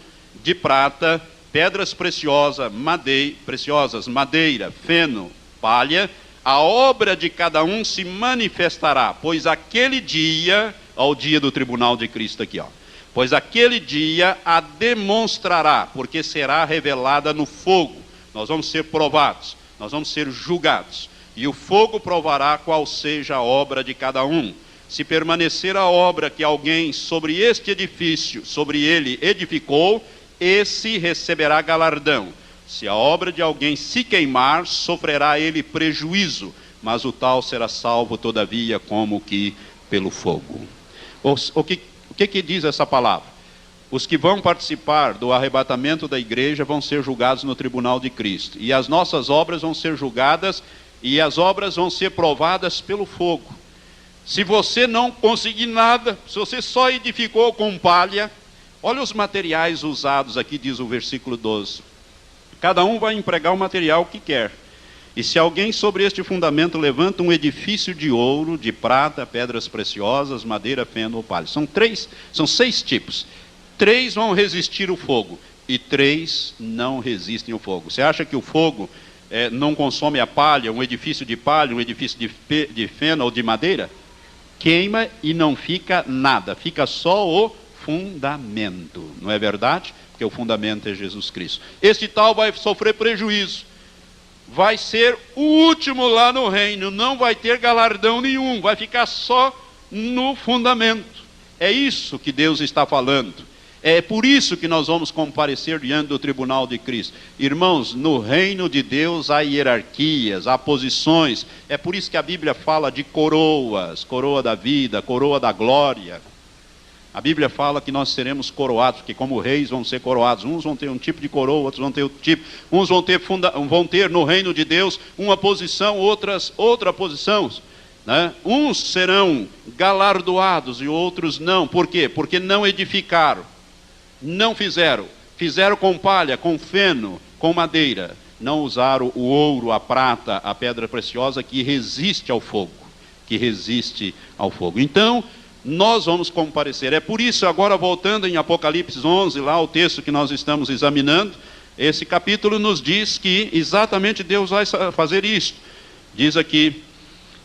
de prata, pedras preciosas, madeira, feno, palha, a obra de cada um se manifestará, pois aquele dia, ao dia do tribunal de Cristo aqui, pois aquele dia a demonstrará, porque será revelada no fogo. Nós vamos ser provados, nós vamos ser julgados, e o fogo provará qual seja a obra de cada um. Se permanecer a obra que alguém sobre este edifício, sobre ele edificou, esse receberá galardão. Se a obra de alguém se queimar, sofrerá ele prejuízo, mas o tal será salvo todavia como que pelo fogo. O que diz essa palavra? Os que vão participar do arrebatamento da igreja vão ser julgados no tribunal de Cristo. E as nossas obras vão ser julgadas e as obras vão ser provadas pelo fogo. Se você não conseguir nada, se você só edificou com palha, olha os materiais usados aqui, diz o versículo 12. Cada um vai empregar o material que quer. E se alguém sobre este fundamento levanta um edifício de ouro, de prata, pedras preciosas, madeira, feno ou palha. São 6 tipos. 3 vão resistir o fogo e 3 não resistem o fogo. Você acha que o fogo não consome a palha, um edifício de palha, um edifício de feno ou de madeira? Queima e não fica nada, fica só o fundamento, não é verdade? Porque o fundamento é Jesus Cristo. Este tal vai sofrer prejuízo, vai ser o último lá no reino, não vai ter galardão nenhum, vai ficar só no fundamento. É isso que Deus está falando. É por isso que nós vamos comparecer diante do tribunal de Cristo. Irmãos, no reino de Deus há hierarquias, há posições. É por isso que a Bíblia fala de coroas, coroa da vida, coroa da glória. A Bíblia fala que nós seremos coroados, porque como reis vão ser coroados. Uns vão ter um tipo de coroa, outros vão ter outro tipo. Uns vão ter no reino de Deus uma posição, outras outra posição. Né? Uns serão galardoados e outros não. Por quê? Porque não edificaram. Não fizeram com palha, com feno, com madeira, não usaram o ouro, a prata, a pedra preciosa que resiste ao fogo, Então, nós vamos comparecer. É por isso, agora voltando em Apocalipse 11, lá o texto que nós estamos examinando, esse capítulo nos diz que exatamente Deus vai fazer isso. Diz aqui: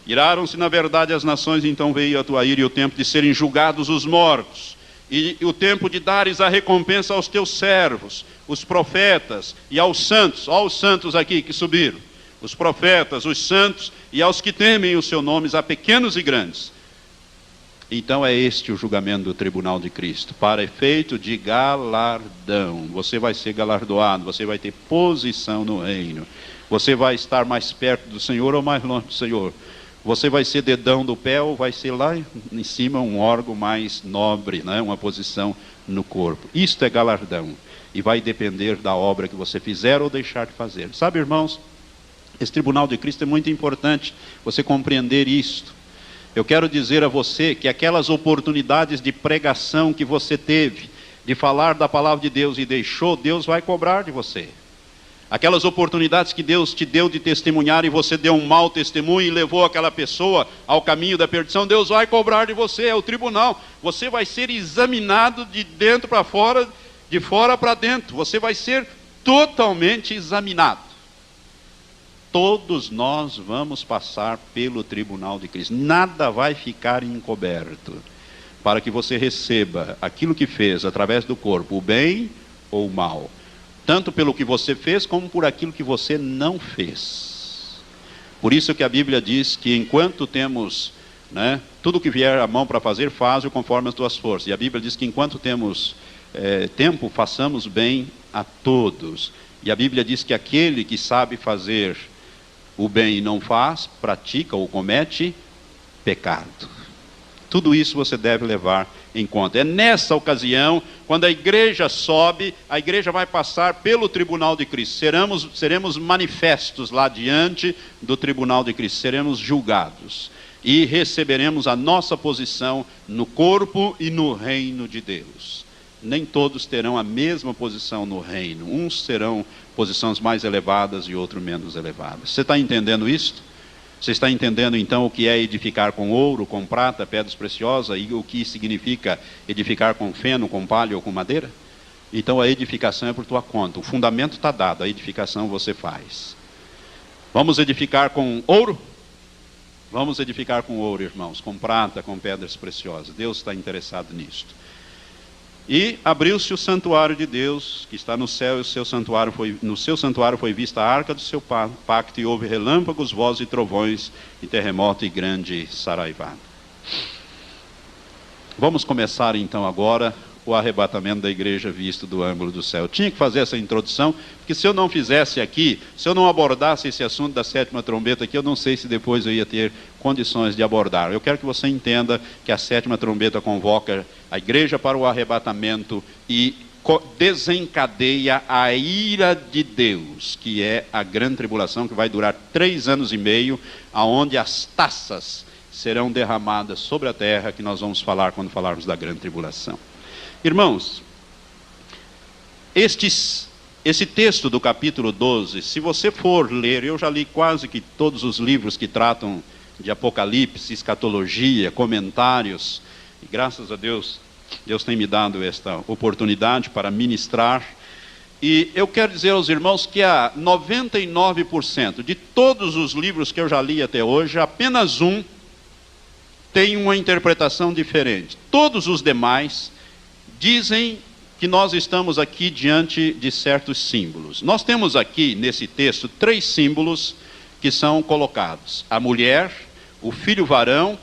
iraram-se na verdade as nações, então veio a tua ira e o tempo de serem julgados os mortos. E o tempo de dares a recompensa aos teus servos, os profetas e aos santos. Olha os santos aqui que subiram. Os profetas, os santos e aos que temem os seus nomes, a pequenos e grandes. Então é este o julgamento do tribunal de Cristo, para efeito de galardão. Você vai ser galardoado, você vai ter posição no reino. Você vai estar mais perto do Senhor ou mais longe do Senhor. Você vai ser dedão do pé ou vai ser lá em cima um órgão mais nobre, né? Uma posição no corpo. Isto é galardão. E vai depender da obra que você fizer ou deixar de fazer. Sabe, irmãos, esse tribunal de Cristo é muito importante você compreender isto. Eu quero dizer a você que aquelas oportunidades de pregação que você teve, de falar da palavra de Deus e deixou, Deus vai cobrar de você. Aquelas oportunidades que Deus te deu de testemunhar e você deu um mau testemunho e levou aquela pessoa ao caminho da perdição, Deus vai cobrar de você, é o tribunal. Você vai ser examinado de dentro para fora, de fora para dentro. Você vai ser totalmente examinado. Todos nós vamos passar pelo tribunal de Cristo. Nada vai ficar encoberto, para que você receba aquilo que fez através do corpo, o bem ou o mal. Tanto pelo que você fez, como por aquilo que você não fez. Por isso que a Bíblia diz que enquanto temos, né, tudo que vier à mão para fazer, faz-o conforme as tuas forças. E a Bíblia diz que enquanto temos tempo, façamos bem a todos. E a Bíblia diz que aquele que sabe fazer o bem e não faz, pratica ou comete pecado. Tudo isso você deve levar em conta. É nessa ocasião, quando a igreja sobe, a igreja vai passar pelo tribunal de Cristo. Seremos manifestos lá diante do tribunal de Cristo. Seremos julgados. E receberemos a nossa posição no corpo e no reino de Deus. nem todos terão a mesma posição no reino. Uns terão posições mais elevadas e outros menos elevadas. Você está entendendo isso? Você está entendendo então o que é edificar com ouro, com prata, pedras preciosas, e o que significa edificar com feno, com palha ou com madeira? Então a edificação é por tua conta. O fundamento está dado, a edificação você faz. Vamos edificar com ouro? Vamos edificar com ouro, irmãos, com prata, com pedras preciosas. Deus está interessado nisto. E abriu-se o santuário de Deus, que está no céu, e no seu santuário foi vista a arca do seu pacto, e houve relâmpagos, vozes e trovões, e terremoto e grande saraivada. Vamos começar então agora o arrebatamento da igreja visto do ângulo do céu. Eu tinha que fazer essa introdução, porque se eu não fizesse aqui, se eu não abordasse esse assunto da sétima trombeta aqui, eu não sei se depois eu ia ter condições de abordar. Eu quero que você entenda que a sétima trombeta convoca a igreja para o arrebatamento e desencadeia a ira de Deus, que é a grande tribulação, que vai durar 3 anos e meio, aonde as taças serão derramadas sobre a terra, que nós vamos falar quando falarmos da grande tribulação. Irmãos, esse texto do capítulo 12, se você for ler, eu já li quase que todos os livros que tratam de Apocalipse, escatologia, comentários, e graças a Deus, Deus tem me dado esta oportunidade para ministrar, e eu quero dizer aos irmãos que há 99% de todos os livros que eu já li até hoje, apenas um tem uma interpretação diferente. Todos os demais dizem que nós estamos aqui diante de certos símbolos. Nós temos aqui, nesse texto, 3 símbolos que são colocados: a mulher, o filho varão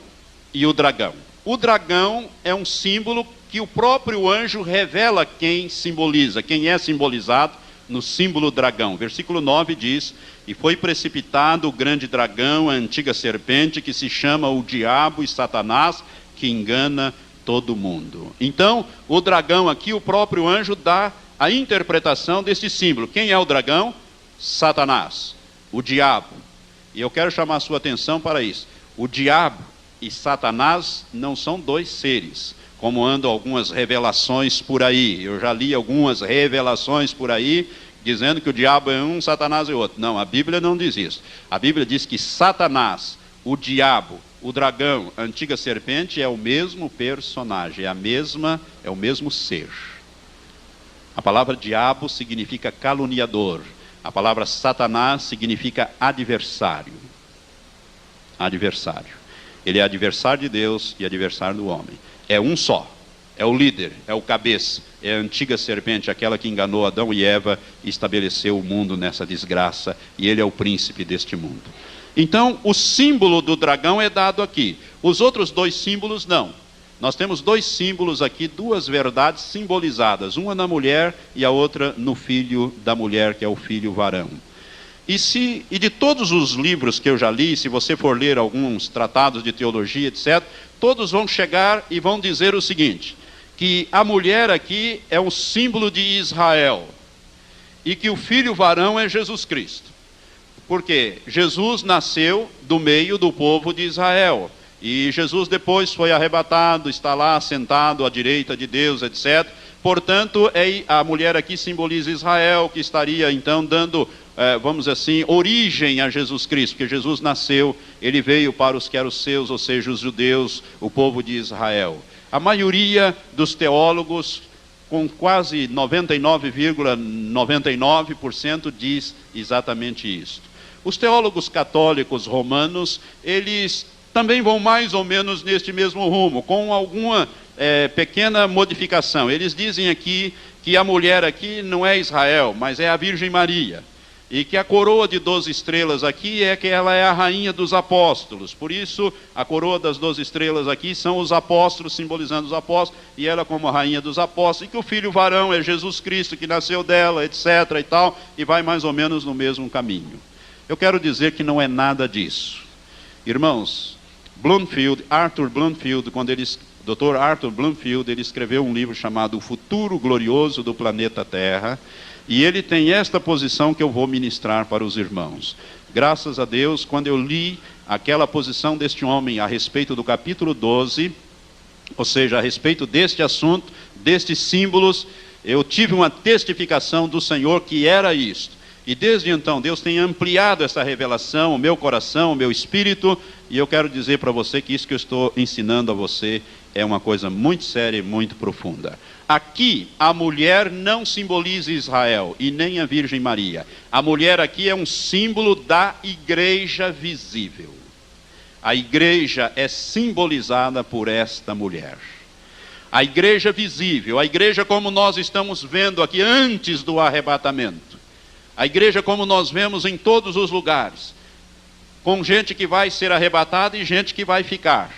e o dragão. O dragão é um símbolo que o próprio anjo revela quem simboliza, quem é simbolizado no símbolo dragão. Versículo 9 diz: e foi precipitado o grande dragão, a antiga serpente, que se chama o diabo e Satanás, que engana todo mundo. Então, o dragão aqui, o próprio anjo dá a interpretação desse símbolo. Quem é o dragão? Satanás, o diabo. E eu quero chamar a sua atenção para isso. O diabo e Satanás não são 2 seres, como andam algumas revelações por aí. Eu já li algumas revelações por aí, dizendo que o diabo é um, Satanás é outro. Não, a Bíblia não diz isso. A Bíblia diz que Satanás, o diabo, o dragão, a antiga serpente, é o mesmo personagem, é o mesmo ser. A palavra diabo significa caluniador. A palavra Satanás significa adversário. Adversário. Ele é adversário de Deus e adversário do homem. É um só. É o líder, é o cabeça. É a antiga serpente, aquela que enganou Adão e Eva e estabeleceu o mundo nessa desgraça. E ele é o príncipe deste mundo. Então, o símbolo do dragão é dado aqui. Os outros 2 símbolos, não. Nós temos 2 símbolos aqui, 2 verdades simbolizadas. Uma na mulher e a outra no filho da mulher, que é o filho varão. E de todos os livros que eu já li, se você for ler alguns tratados de teologia, etc., todos vão chegar e vão dizer o seguinte: que a mulher aqui é um símbolo de Israel. E que o filho varão é Jesus Cristo. Porque Jesus nasceu do meio do povo de Israel. E Jesus depois foi arrebatado, está lá sentado à direita de Deus, etc. Portanto, a mulher aqui simboliza Israel, que estaria então dando, vamos dizer assim, origem a Jesus Cristo. Porque Jesus nasceu, ele veio para os que eram seus, ou seja, os judeus, o povo de Israel. A maioria dos teólogos, com quase 99,99%, diz exatamente isso. Os teólogos católicos romanos, eles também vão mais ou menos neste mesmo rumo, com alguma pequena modificação. Eles dizem aqui que a mulher aqui não é Israel, mas é a Virgem Maria. E que a coroa de 12 estrelas aqui é que ela é a rainha dos apóstolos. Por isso, a coroa das 12 estrelas aqui são os apóstolos, simbolizando os apóstolos, e ela como a rainha dos apóstolos, e que o filho varão é Jesus Cristo, que nasceu dela, etc. e tal, e vai mais ou menos no mesmo caminho. Eu quero dizer que não é nada disso. Irmãos, Arthur Bloomfield, Dr. Arthur Bloomfield, ele escreveu um livro chamado O Futuro Glorioso do Planeta Terra, e ele tem esta posição que eu vou ministrar para os irmãos. Graças a Deus, quando eu li aquela posição deste homem a respeito do capítulo 12, Ou seja, a respeito deste assunto, destes símbolos, eu tive uma testificação do Senhor que era isto. E desde então, Deus tem ampliado essa revelação, o meu coração, o meu espírito, e eu quero dizer para você que isso que eu estou ensinando a você é uma coisa muito séria e muito profunda. Aqui, a mulher não simboliza Israel e nem a Virgem Maria. A mulher aqui é um símbolo da igreja visível. A igreja é simbolizada por esta mulher. A igreja visível, a igreja como nós estamos vendo aqui antes do arrebatamento. A igreja como nós vemos em todos os lugares, com gente que vai ser arrebatada e gente que vai ficar.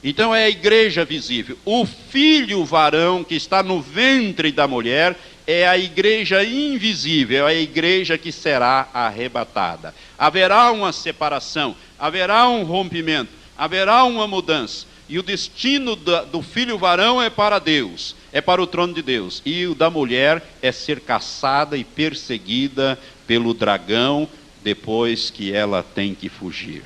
Então é a igreja visível. O filho varão que está no ventre da mulher é a igreja invisível, é a igreja que será arrebatada. Haverá uma separação, haverá um rompimento, haverá uma mudança. E o destino do filho varão é para Deus, é para o trono de Deus. E o da mulher é ser caçada e perseguida pelo dragão depois que ela tem que fugir.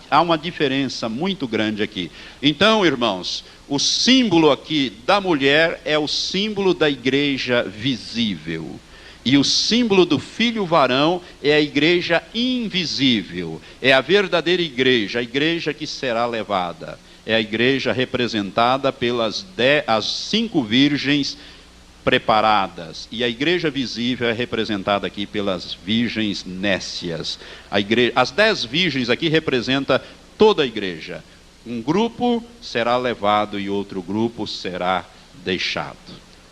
Há uma diferença muito grande aqui. Então, irmãos, o símbolo aqui da mulher é o símbolo da igreja visível. E o símbolo do filho varão é a igreja invisível. É a verdadeira igreja, a igreja que será levada. É a igreja representada pelas as 5 virgens preparadas. E a igreja visível é representada aqui pelas virgens nécias. As 10 virgens aqui representam toda a igreja. Um grupo será levado e outro grupo será deixado.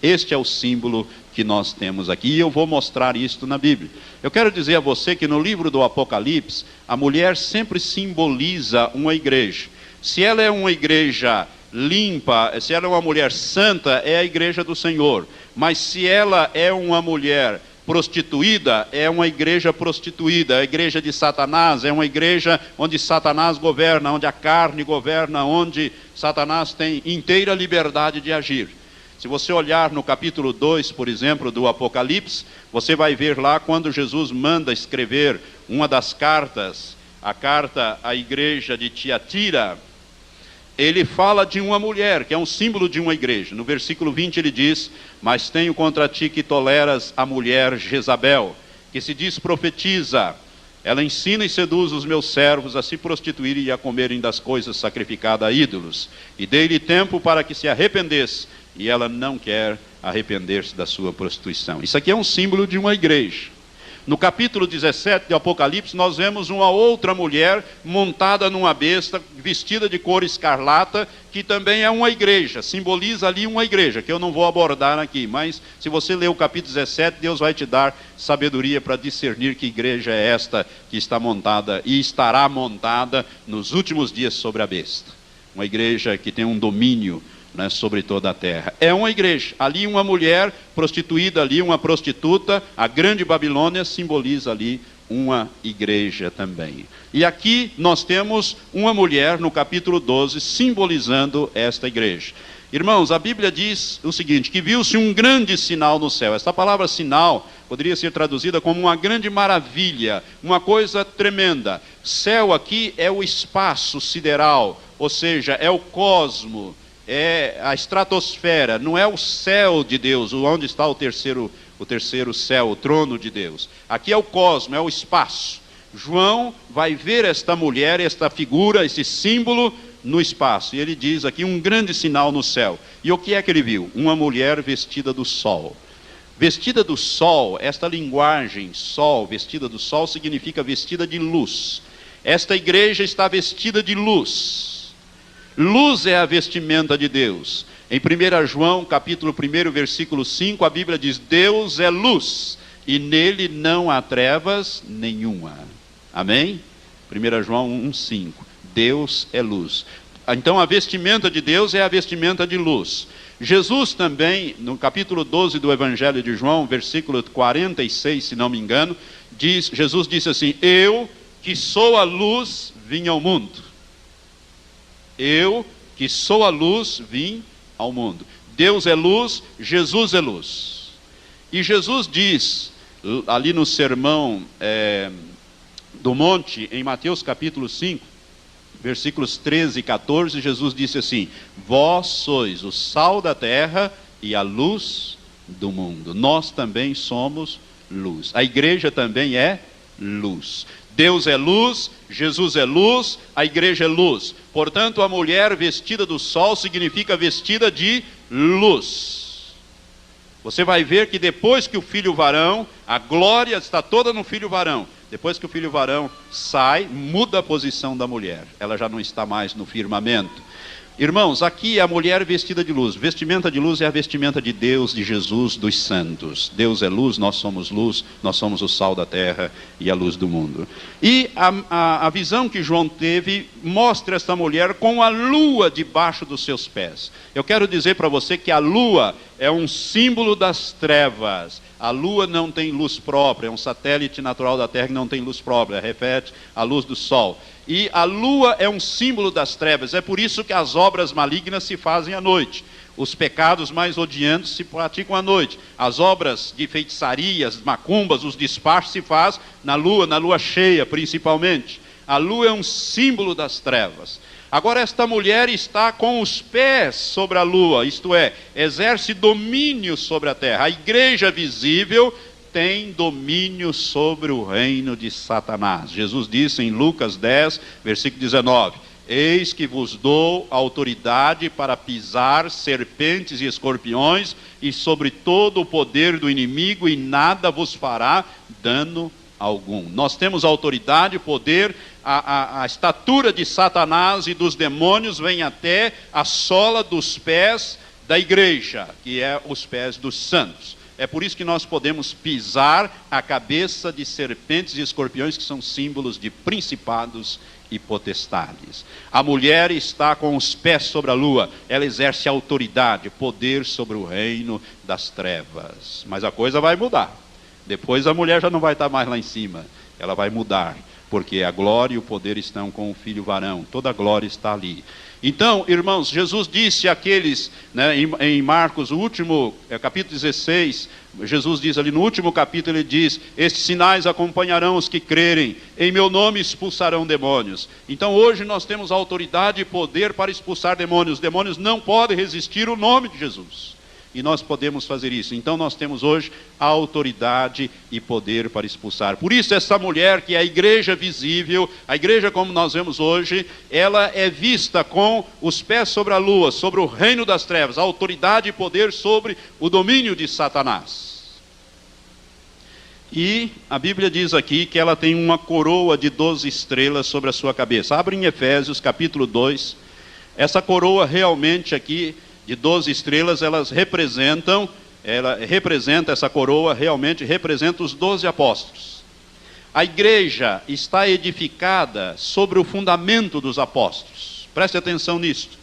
Este é o símbolo que nós temos aqui. E eu vou mostrar isto na Bíblia. Eu quero dizer a você que no livro do Apocalipse, a mulher sempre simboliza uma igreja. Se ela é uma igreja limpa, se ela é uma mulher santa, é a igreja do Senhor. Mas se ela é uma mulher prostituída, é uma igreja prostituída, a igreja de Satanás, é uma igreja onde Satanás governa, onde a carne governa, onde Satanás tem inteira liberdade de agir. Se você olhar no capítulo 2, por exemplo, do Apocalipse, você vai ver lá quando Jesus manda escrever uma das cartas, a carta à igreja de Tiatira. Ele fala de uma mulher, que é um símbolo de uma igreja. No versículo 20 ele diz: mas tenho contra ti que toleras a mulher Jezabel, que se diz profetiza. Ela ensina e seduz os meus servos a se prostituírem e a comerem das coisas sacrificadas a ídolos. E dei-lhe tempo para que se arrependesse, e ela não quer arrepender-se da sua prostituição. Isso aqui é um símbolo de uma igreja. No capítulo 17 de Apocalipse, nós vemos uma outra mulher montada numa besta, vestida de cor escarlata, que também é uma igreja, simboliza ali uma igreja, que eu não vou abordar aqui, mas se você ler o capítulo 17, Deus vai te dar sabedoria para discernir que igreja é esta que está montada e estará montada nos últimos dias sobre a besta. Uma igreja que tem um domínio, né, sobre toda a terra. É uma igreja. Ali uma mulher prostituída, ali uma prostituta. A grande Babilônia simboliza ali uma igreja também. E aqui nós temos uma mulher no capítulo 12 simbolizando esta igreja. Irmãos, a Bíblia diz o seguinte, que viu-se um grande sinal no céu. Esta palavra sinal poderia ser traduzida como uma grande maravilha, uma coisa tremenda. Céu aqui é o espaço sideral, ou seja, é o cosmo, é a estratosfera, não é o céu de Deus, onde está o terceiro céu, o trono de Deus. Aqui é o cosmo, é o espaço. João vai ver esta mulher, esta figura, esse símbolo no espaço. E ele diz aqui um grande sinal no céu. E o que é que ele viu? Uma mulher vestida do sol. Vestida do sol, esta linguagem, sol, vestida do sol, significa vestida de luz. Esta igreja está vestida de luz. Luz é a vestimenta de Deus. Em 1 João, capítulo 1, versículo 5, a Bíblia diz: Deus é luz, e nele não há trevas nenhuma. Amém? 1 João 1,5. Deus é luz. Então a vestimenta de Deus é a vestimenta de luz. Jesus também, no capítulo 12 do Evangelho de João, versículo 46, se não me engano, Jesus disse assim: eu, que sou a luz, vim ao mundo. Eu, que sou a luz, vim ao mundo. Deus é luz, Jesus é luz. E Jesus diz, ali no sermão do monte, em Mateus capítulo 5, versículos 13 e 14, Jesus disse assim: vós sois o sal da terra e a luz do mundo. Nós também somos luz. A igreja também é luz. Deus é luz, Jesus é luz, a igreja é luz. Portanto, a mulher vestida do sol significa vestida de luz. Você vai ver que depois que o filho varão, a glória está toda no filho varão. Depois que o filho varão sai, muda a posição da mulher. Ela já não está mais no firmamento. Irmãos, aqui é a mulher vestida de luz. Vestimenta de luz é a vestimenta de Deus, de Jesus, dos santos. Deus é luz, nós somos o sal da terra e a luz do mundo. E a visão que João teve mostra esta mulher com a lua debaixo dos seus pés. Eu quero dizer para você que a lua é um símbolo das trevas. A lua não tem luz própria, é um satélite natural da terra que não tem luz própria, reflete a luz do sol. E a lua é um símbolo das trevas, é por isso que as obras malignas se fazem à noite. Os pecados mais odiantes se praticam à noite. As obras de feitiçarias, macumbas, os despachos se fazem na lua cheia principalmente. A lua é um símbolo das trevas. Agora esta mulher está com os pés sobre a lua, isto é, exerce domínio sobre a terra. A igreja visível tem domínio sobre o reino de Satanás. Jesus disse em Lucas 10, versículo 19: eis que vos dou autoridade para pisar serpentes e escorpiões e sobre todo o poder do inimigo, e nada vos fará dano algum. Nós temos autoridade, poder. A estatura de Satanás e dos demônios vem até a sola dos pés da igreja, que é os pés dos santos. É por isso que nós podemos pisar a cabeça de serpentes e escorpiões, que são símbolos de principados e potestades. A mulher está com os pés sobre a lua, ela exerce autoridade, poder sobre o reino das trevas. Mas a coisa vai mudar. Depois a mulher já não vai estar mais lá em cima, ela vai mudar, porque a glória e o poder estão com o filho varão, toda a glória está ali. Então, irmãos, Jesus disse àqueles, em Marcos, o último, capítulo 16, Jesus diz ali no último capítulo, ele diz: estes sinais acompanharão os que crerem, em meu nome expulsarão demônios. Então hoje nós temos autoridade e poder para expulsar demônios. Os demônios não podem resistir o nome de Jesus. E nós podemos fazer isso. Então nós temos hoje a autoridade e poder para expulsar. Por isso essa mulher, que é a igreja visível, a igreja como nós vemos hoje, ela é vista com os pés sobre a lua, sobre o reino das trevas, a autoridade e poder sobre o domínio de Satanás. E a Bíblia diz aqui que ela tem uma coroa de 12 estrelas sobre a sua cabeça. Abre em Efésios capítulo 2. Essa coroa realmente aqui de 12 estrelas, ela representa essa coroa, realmente representa os 12 apóstolos. A igreja está edificada sobre o fundamento dos apóstolos. Preste atenção nisto.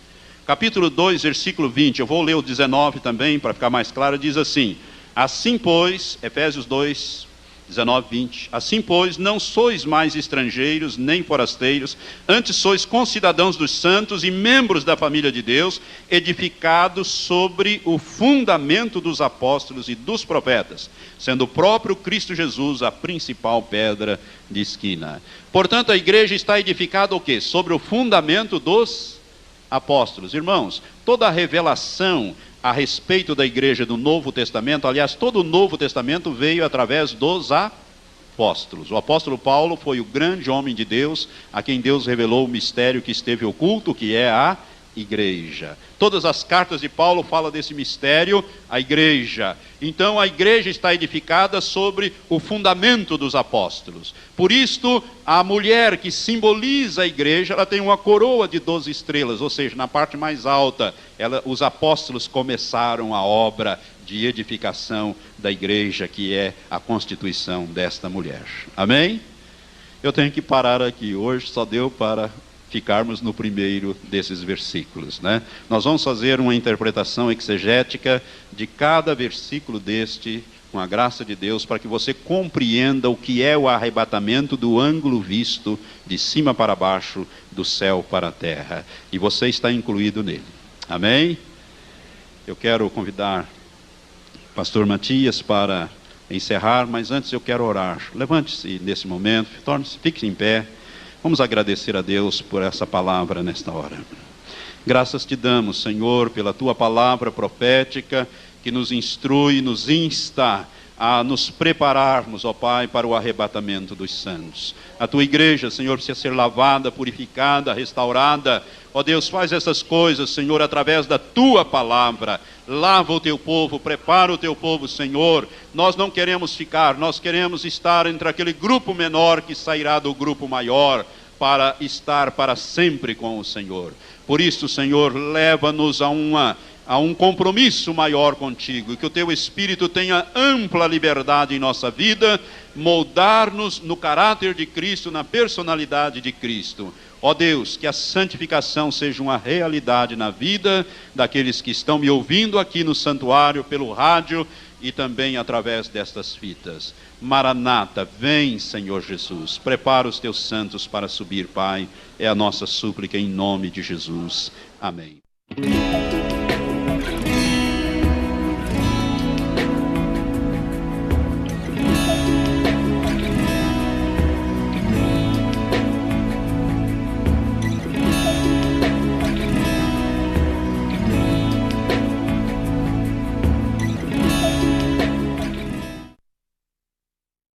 Capítulo 2, versículo 20, eu vou ler o 19 também, para ficar mais claro, diz assim: assim pois, Efésios 2, 19, 20, assim pois, não sois mais estrangeiros, nem forasteiros, antes sois concidadãos dos santos e membros da família de Deus, edificados sobre o fundamento dos apóstolos e dos profetas, sendo o próprio Cristo Jesus a principal pedra de esquina. Portanto, a igreja está edificada o quê? Sobre o fundamento dos apóstolos. Irmãos, toda a revelação a respeito da igreja do Novo Testamento, aliás, todo o Novo Testamento veio através dos apóstolos. O apóstolo Paulo foi o grande homem de Deus, a quem Deus revelou o mistério que esteve oculto, que é a igreja. Todas as cartas de Paulo falam desse mistério, a igreja. Então a igreja está edificada sobre o fundamento dos apóstolos. Por isto, a mulher que simboliza a igreja, ela tem uma coroa de 12 estrelas, ou seja, na parte mais alta, os apóstolos começaram a obra de edificação da igreja, que é a constituição desta mulher. Amém? Eu tenho que parar aqui, hoje só deu para ficarmos no primeiro desses versículos, Nós vamos fazer uma interpretação exegética de cada versículo deste, com a graça de Deus, para que você compreenda o que é o arrebatamento do ângulo visto de cima para baixo, do céu para a terra. E você está incluído nele. Amém? Eu quero convidar o pastor Matias para encerrar, mas antes eu quero orar. Levante-se nesse momento, torne-se, fique em pé. Vamos agradecer a Deus por essa palavra nesta hora. Graças te damos, Senhor, pela tua palavra profética que nos instrui, nos insta a nos prepararmos, ó Pai, para o arrebatamento dos santos. A tua igreja, Senhor, precisa ser lavada, purificada, restaurada. Ó Deus, faz essas coisas, Senhor, através da tua palavra. Lava o teu povo, prepara o teu povo, Senhor. Nós não queremos ficar, nós queremos estar entre aquele grupo menor que sairá do grupo maior, para estar para sempre com o Senhor. Por isso, Senhor, leva-nos a um compromisso maior contigo, e que o teu Espírito tenha ampla liberdade em nossa vida, moldar-nos no caráter de Cristo, na personalidade de Cristo. Ó Deus, que a santificação seja uma realidade na vida daqueles que estão me ouvindo aqui no santuário, pelo rádio e também através destas fitas. Maranata, vem, Senhor Jesus, prepara os teus santos para subir, Pai, é a nossa súplica em nome de Jesus. Amém.